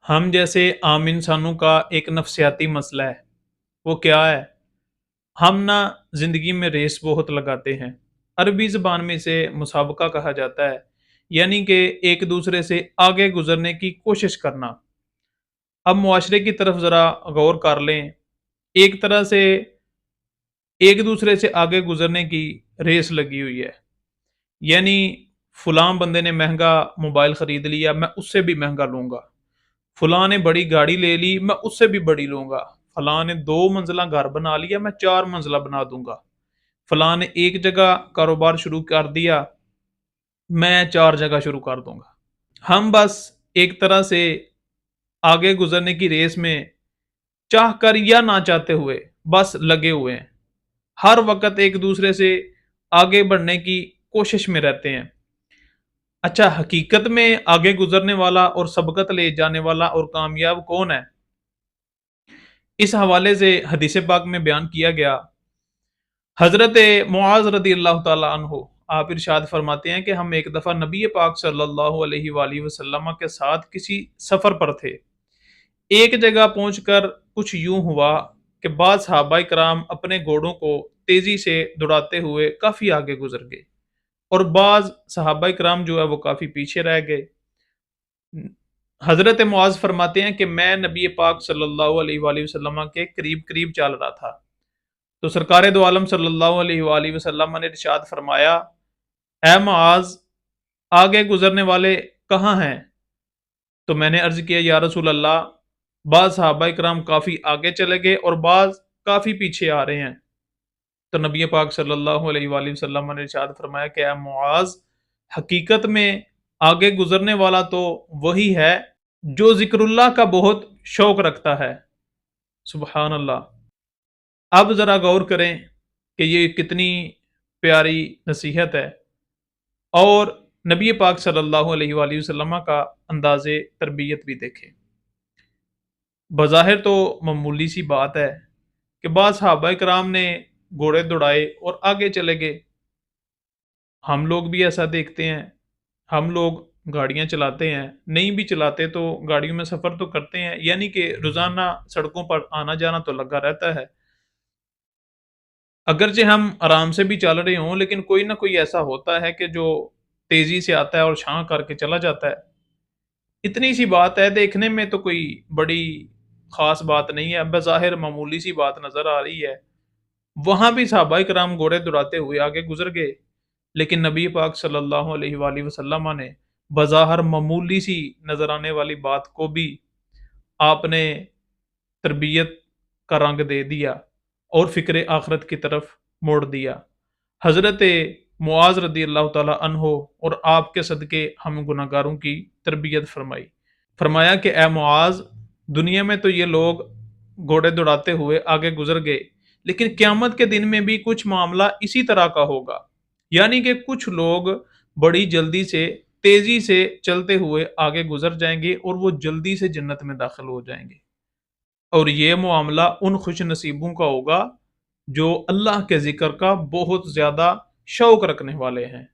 ہم جیسے عام انسانوں کا ایک نفسیاتی مسئلہ ہے۔ وہ کیا ہے؟ ہم نا زندگی میں ریس بہت لگاتے ہیں۔ عربی زبان میں اسے مسابقہ کہا جاتا ہے، یعنی کہ ایک دوسرے سے آگے گزرنے کی کوشش کرنا۔ اب معاشرے کی طرف ذرا غور کر لیں۔ ایک طرح سے ایک دوسرے سے آگے گزرنے کی ریس لگی ہوئی ہے، یعنی فلاں بندے نے مہنگا موبائل خرید لیا، میں اس سے بھی مہنگا لوں گا۔ فلاں نے بڑی گاڑی لے لی، میں اس سے بھی بڑی لوں گا۔ فلاں نے 2 منزلہ گھر بنا لیا، میں 4 منزلہ بنا دوں گا۔ فلاں نے ایک جگہ کاروبار شروع کر دیا، میں 4 جگہ شروع کر دوں گا۔ ہم بس ایک طرح سے آگے گزرنے کی ریس میں چاہ کر یا نہ چاہتے ہوئے بس لگے ہوئے ہیں۔ ہر وقت ایک دوسرے سے آگے بڑھنے کی کوشش میں رہتے ہیں۔ اچھا، حقیقت میں آگے گزرنے والا اور سبقت لے جانے والا اور کامیاب کون ہے؟ اس حوالے سے حدیث پاک میں بیان کیا گیا، حضرت معاذ رضی اللہ تعالیٰ عنہ آپ ارشاد فرماتے ہیں کہ ہم ایک دفعہ نبی پاک صلی اللہ علیہ وآلہ وسلم کے ساتھ کسی سفر پر تھے۔ ایک جگہ پہنچ کر کچھ یوں ہوا کہ بعض صحابہ کرام اپنے گھوڑوں کو تیزی سے دوڑاتے ہوئے کافی آگے گزر گئے، اور بعض صحابہ کرام جو ہے وہ کافی پیچھے رہ گئے۔ حضرت معاذ فرماتے ہیں کہ میں نبی پاک صلی اللہ علیہ وآلہ وسلم کے قریب قریب چل رہا تھا، تو سرکار دو عالم صلی اللہ علیہ وآلہ وسلم نے ارشاد فرمایا، اے معاذ، آگے گزرنے والے کہاں ہیں؟ تو میں نے عرض کیا، یا رسول اللہ، بعض صحابہ کرام کافی آگے چلے گئے اور بعض کافی پیچھے آ رہے ہیں۔ تو نبی پاک صلی اللہ علیہ وآلہ وسلم نے ارشاد فرمایا کہ اے معاذ، حقیقت میں آگے گزرنے والا تو وہی ہے جو ذکر اللہ کا بہت شوق رکھتا ہے۔ سبحان اللہ۔ اب ذرا غور کریں کہ یہ کتنی پیاری نصیحت ہے، اور نبی پاک صلی اللہ علیہ وآلہ وسلم کا انداز تربیت بھی دیکھیں۔ بظاہر تو معمولی سی بات ہے کہ بعض صحابہ کرام نے گھوڑے دوڑائے اور آگے چلے گئے۔ ہم لوگ بھی ایسا دیکھتے ہیں، ہم لوگ گاڑیاں چلاتے ہیں، نہیں بھی چلاتے تو گاڑیوں میں سفر تو کرتے ہیں، یعنی کہ روزانہ سڑکوں پر آنا جانا تو لگا رہتا ہے۔ اگرچہ ہم آرام سے بھی چل رہے ہوں، لیکن کوئی نہ کوئی ایسا ہوتا ہے کہ جو تیزی سے آتا ہے اور چھاں کر کے چلا جاتا ہے۔ اتنی سی بات ہے، دیکھنے میں تو کوئی بڑی خاص بات نہیں ہے، بظاہر معمولی سی بات نظر آ رہی ہے۔ وہاں بھی صحابہ کرام گھوڑے دوڑاتے ہوئے آگے گزر گئے، لیکن نبی پاک صلی اللہ علیہ وآلہ وسلم نے بظاہر معمولی سی نظر آنے والی بات کو بھی آپ نے تربیت کا رنگ دے دیا اور فکر آخرت کی طرف موڑ دیا۔ حضرت معاذ رضی اللہ تعالی عنہ اور آپ کے صدقے ہم گناہگاروں کی تربیت فرمائی۔ فرمایا کہ اے معاذ، دنیا میں تو یہ لوگ گھوڑے دوڑاتے ہوئے آگے گزر گئے، لیکن قیامت کے دن میں بھی کچھ معاملہ اسی طرح کا ہوگا، یعنی کہ کچھ لوگ بڑی جلدی سے تیزی سے چلتے ہوئے آگے گزر جائیں گے اور وہ جلدی سے جنت میں داخل ہو جائیں گے، اور یہ معاملہ ان خوش نصیبوں کا ہوگا جو اللہ کے ذکر کا بہت زیادہ شوق رکھنے والے ہیں۔